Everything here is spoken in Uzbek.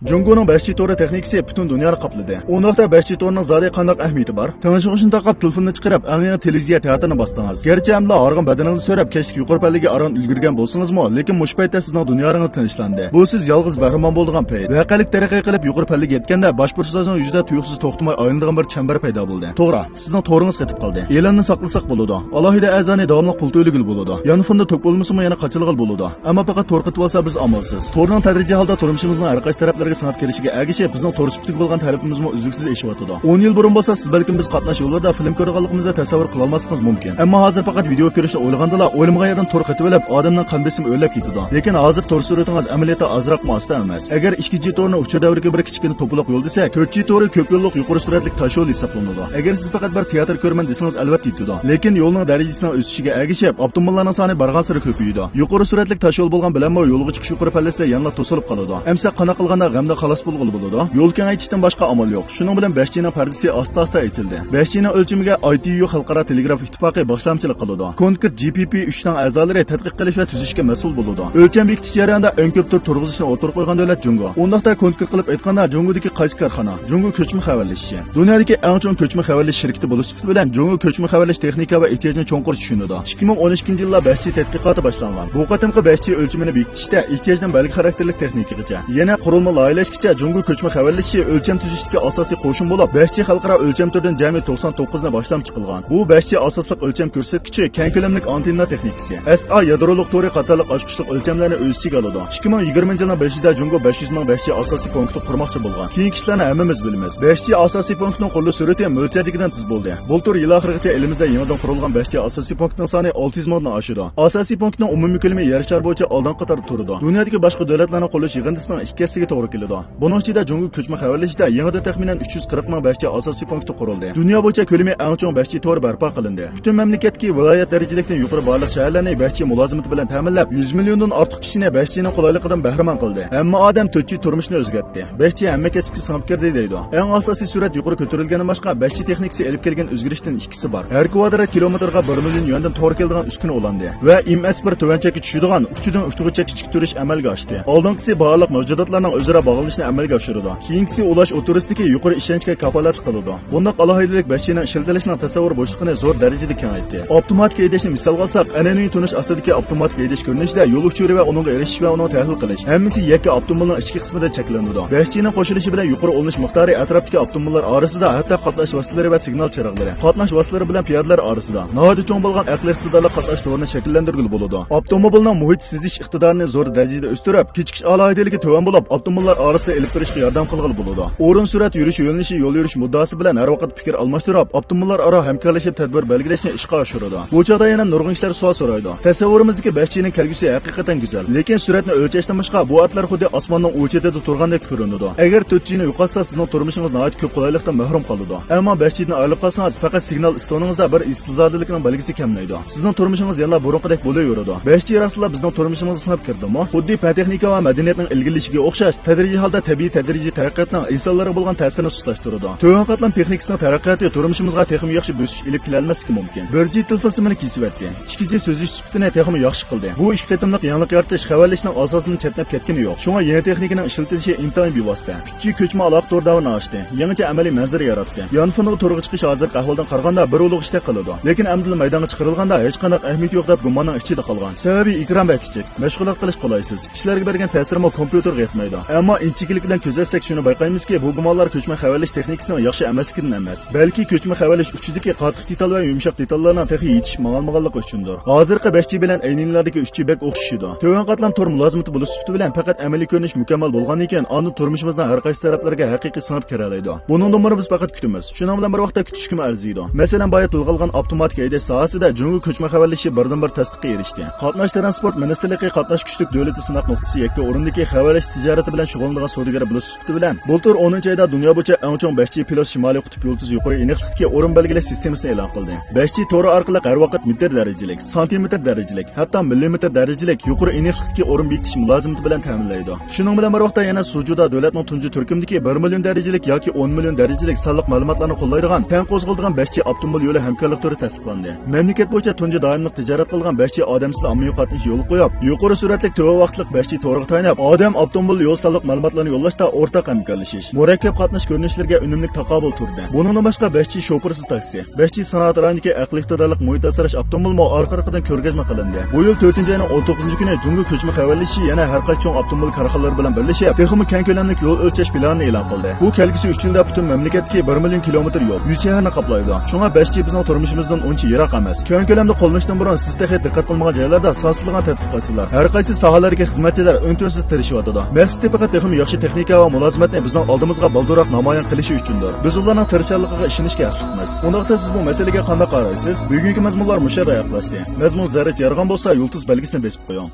Jungoning 5G to'ri texnikasi butun dunyoni qopladi. Unda 5G to'rining zodi qanday ahamiyati bor? Tanishishni taqab telefonini chiqarib, aniq televiziya teatrini bosdingiz. Garchi hamla organ badaningizni so'rab, kechki yuqori pallaga aron ulgurgan bo'lsingizmi, lekin mush paytda sizning dunyoingiz tinchlandi. Bu siz yolg'iz bahramon bo'lgan payt. Vaqalik taraqqiy qilib yuqori pallaga yetganda bosh burchingizning yuzida tuyuqsiz to'xtamay aylanadigan bir chambar paydo bo'ldi. To'g'ri, sizning to'ringiz qetib qoldi. E'lonni saqlasak bo'ladi. Alohida a'zoni davomli pul to'lagil bo'ladi. Yanfunda to'p bo'lmasimi yana qachilg'il bo'ladi. Ammo faqat to'r qitib olsa biz amalsiz. To'rning tadrijiy holda turmushimizning har qaysi taraflarga singib kelishiga ergishib, bizning to'r sifatiga bo'lgan talabimizmi uzluksiz eshiyotido. 10 yil burun bo'lsa siz balkim biz qatnash yo'llarida film ko'rganligimizni tasavvur qila olmasligingiz mumkin. Ammo hozir faqat video ko'rishni o'ylagandalar o'ylamagan yerdan to'r qitib olib, odamning qalb besimi o'rlab ketadi. Lekin hozir to'r suratingiz amaliyotda ozroqmi osta emas. Agar 2-chi to'rni uch davriga bir kichkina to'poloq yo'l desa, 4-chi to'ri ko'p yo'lliq yuqori suratli tosh yo'l hisoblanadi. Agar siz faqat bir teatr ko'rman desangiz albatta yetadi. Lekin yo'lning darajasining o'sishiga ergishib, avtomobillarning soni bargan sari ko'payadi. Yuqori suratli tosh yo'l bo'lgan bilan yo'lga chiqish yuqori pallasida yanada to'silib qoladi. Amsa qana qilganda g'amda xalos bo'lg'ili bo'ladi. Yo'l kengaytirishdan boshqa amal yo'q. Shuning bilan 5G'ning pardasi asta-asta ochildi. 5G'ning o'lchamiga ITU xalqaro telegraf ittifoqi boshlamchilik qiladi. Konkret GPP 3 ning a'zolari tadqiq qilish va tuzishga mas'ul bo'ladi. O'lcham bekitish jarayonida eng ko'p tur turg'izishni o'tirib qo'ygan davlat Jungo. Undaqda konkret qilib aytganda Jungodagi qaysi korxona, Jungo ko'chma xabarlashishi. Dunyodagi eng chong ko'chma xabarlash shirkati bo'lish bilan Jungo ko'chma xabarlash texnika va ehtiyojni cho'nqur tushunadi. 2012-yilda 5G tadqiqoti boshlangan. Bu qatimqi 5G o'lchamini bekitishda ehtiyojdan balki xarakterli texnikagacha, yana qurilma loyihalashgacha Jungo ko'chma xabarlashi o'lcham tuzishdagi asosiy qo'shin bo'lib, 5G xalqaro o'lcham turidan jami 99 ni boshlab chiqilgan. Bu 5G asosliq o'lcham ko'rsatkichi keng ko'lamli antenna texnikasi. SA yadroliq to'ri qatorliq ochqichliq o'lchamlarni o'z ichiga oladi. 2020-yilning 5-ida Jungo 500 ming 5G asosiy punkti qurmoqchi bo'lgan. Keyingi ishlarni hammamiz bilamiz. 5G asosiy punktining qurilish sur'ati mo'ljaldagidan tez bo'ldi. Bultur yil oxirigacha elimizda yangidan qurilgan 5G asosiy punktining soni 600 mingdan oshadi. Asosiy punktning umumiy ko'lami yer shari bo'yicha oldin qatorda turadi. Dunyodagi boshqa davlatlarning qurilish yig'indisining ikkisiga to'g'ri keladi. Buning ichida Jungo ko'chma xabarlashda yangidan taxminan 340 ming 5G asosiy punkti qurildi. Dunyo bo'yicha ko'lami eng chong 5G to'ri barpo qilindi. Butun mamlakatdagi viloyat darajalikdan yuqori barliq shaharlarni 5G mulozimati bilan ta'minlab, 100 milliondan ortiq kishini 5G'ning qulayligidan bahramand qildi. Ammo odam 4G turmushni o'zgartdi. 5G hamma kasbga singib kirdi deydi. Eng asosiy surat yuqori ko'tarilganidan boshqa 5G texnikasi olib kelgan o'zgarishdan ikkisi bor. Har kvadrat kilometrga 1 million yuandan to'g'ri keladigan uskuna ulandi va MS1 tuvanchakka tushadigan uchidan uchgacha kichik turish amalga oshdi. Oldingisi bog'liq mavjudotlarning o'zaro bog'lanishini amalga oshirdi. Keyingisi ulash o'turishdagi yuqori ishonchga kafolat qiladi. Bunday alohidalik 5G'ning ishlatilishining tasavvur bo'shligini zo'r darajada kengaytdi. Avtomatik haydashni misol olsak, an'anaviy tunish ostidagi avtomatik haydash ko'rinishida yo'l uchuri va unga erishish va uni tahlil qilish hammasi yakka avtomobilning ichki qismida cheklanadi. 5G'ning qo'shilishi bilan yuqori olinish miqdori atrofdagi avtomobillar orasida, hatto qatnash vositalari va signal chiroqlari, qatnash vositalari bilan piyodalar orasida nihoyatda cho'ng bo'lgan aqliy iqtidorli qatnash to'rini shakllantirgili bo'ladi. Avtomobilning muhit sezish iqtidorini zo'r darajada o'stirib, kechikish alohidaligi to'g'an bo'lib, avtomobillar orasida elib kirishga yordam qilgili bo'ladi. O'rin surat yurish yo'linishi, yo'l yurish muddaosi bilan har vaqt fikr almashtirib, avtomobillar aro hamkorlashib tadbir belgilashni ishga oshiradi. Bu chog'da yana nurg'un ishlar savol so'raydi. Tasavvurimizdagi 5G'ning kelgusi haqiqatan go'zal, lekin suratni o'lchashdan boshqa bu atlar xuddi osmonning o'chida turgandek ko'rinadi. Agar 4G'ni yo'qotsa, sizning turmushingiz nihoyat ko'p qulaylikdan mahrum qoladi. Ammo 5G'ni olib qolsangiz, faqat signal istoningizda bir istizodlikning belgisi kamlaydi. Sizning turmushingiz yana burunqidek bo'laveradi. 5G rasmlar bizning turmushimizga sinib kirdimi? Xuddi fan texnika va madaniyatning ilgirlishiga o'xshash tadrijiy holda tabiiy tadrijiy taraqqiyotning insonlarga bo'lgan ta'sirini sustlashtiradi. To'g'on qatlam texnikasining taraqqiyoti turmushimizga texnik yaxshi bo'sish ilib kelolmasligi mumkin. 1G tilfil simini kesibdi. 2G so'zish sifatini texnik yaxshi qildi. Bu ikki qatimliq yangilik yaratish xabarlashning asosini chetnab ketgani yo'q. Shunga yangi texnikaning ishlatilishi intayin bevosita. 3G ko'chma aloqa to'rdarini ochdi. Yangicha amaliy manzara yaratdi. Yonfoniga to'g'ri chiqish hozirgi ahvoldan qaraganda bir ulug' ishda qiladi. Lekin amdil maydonga chiqarilganda hech qanday ahamiyat yo'q deb gumonning ichida qolgan. Sababi ekran va kichik, mashg'ulot qilish qolaysiz. Ishlarga bergan ta'sirmi kompyuterga yetmaydi. Ammo inchiklik bilan ko'zatsak shuni bayqaymizki, bu gumonlar ko'chma xabarlash texnikasining yaxshi emasligidan emas, balki ko'chma xabarlash uchidagi qattiq detal va yumshoq detallarning texnik yetish ma'lumotliq uchundir. Hozirgi 5G bilan ayninglardagi 3G bek o'xshaydi. To'g'on qatlam to'r mulozimati bo'lish sifati bilan faqat amaliy ko'rinish mukammal bo'lgan ekan, uni turmushimizning har qaysi taraflariga haqiqiy singib kira oladi. Buning umri biz faqat kutamiz. Shuning bilan bir vaqtda kutishga arziydi. Masalan, boya tilg'ilgan avtomatik haydash sohasida Jungo ko'chma xabarlashi birdan-bir tasdiqqa erishdi. Qatnash transport ministerligi qatnash kuchlik davlat sinaq nuqtasi yakka o'rindagi xabarlash tijorati bilan shug'ullanadigan savdogar bo'lish sifati bilan bultur 10-oyda dunyo bo'yicha eng chong 5G pilot shimoliy qutb yulduzi yuqori aniqlikdagi o'rin belgilash sistemasini e'lon qildi. 5G to'ri orqali har vaqt metr darajalik, santimetr darajalik, hatto millimetr darajalik yuqori aniqlikdagi o'rin bekitish mulozimati bilan ta'minlaydi. Shuning bilan bir vaqtda yana sujuda davlatning tunji turkumdagi 1 million darajalik yoki 10 million darajalik sonliq ma'lumotlarni qo'llaydigan tan qo'zg'aldigan 5G avtomobil yo'li hamkorlik turi tasdiqlandi. Mamlakat bo'yicha tunji doimiy tijorat qilgan 5G odamsiz ommaviy qatnash yo'l qo'yib, yuqori suratli to'g'ri vaqtlik 5G to'riga tayanib, odam avtomobil yo'l sonliq ma'lumotlarni yo'llashda o'rtaq hamkorlashish, murakkab qatnash ko'rinishlariga unumli taqobil turdi. Buningdan boshqa 5G shofirsiz taksi, 5G sanoat rayonidagi aqliy iqtidorli muhit asrash avtomobil orqa-orqadan ko'rgazma qilindi. Bu yil 4-oyning 19-kuni Jungo ko'chma xabarlashi yana har qaysi cho'ng avtomobil korxonalari bilan birlashib, texnik keng ko'lamli yo'l o'lchash planini e'lon qildi. Bu kelgusi 3 yilda butun mamlakatga 1 million kilometr yo'l, 100 shaharni qoplaydi. Shunga 5G bizning turmushimizdan uncha yiroq emas. Keng ko'lamda qo'llanishdan burun siz texnik diqqat qilmagan joylarda sonsizlagan tadqiqotchilar, har qaysi sohalardagi xizmatchilar o'ntirsiz tirishyapti. Maqsadi faqat texnik yaxshi texnika va mulozimatni bizning oldimizga balduroq namoyon qilishi uchundir. Biz ularning tirishchanligiga ishonishga haqliqmiz. Undaqda siz bu masalaga qanday qaraysiz? Bugungi mazmunlar musharraf qilasiz. Mazmun zarrat yarg'an bo'lsa, yulduz belgisini besib qo'ying.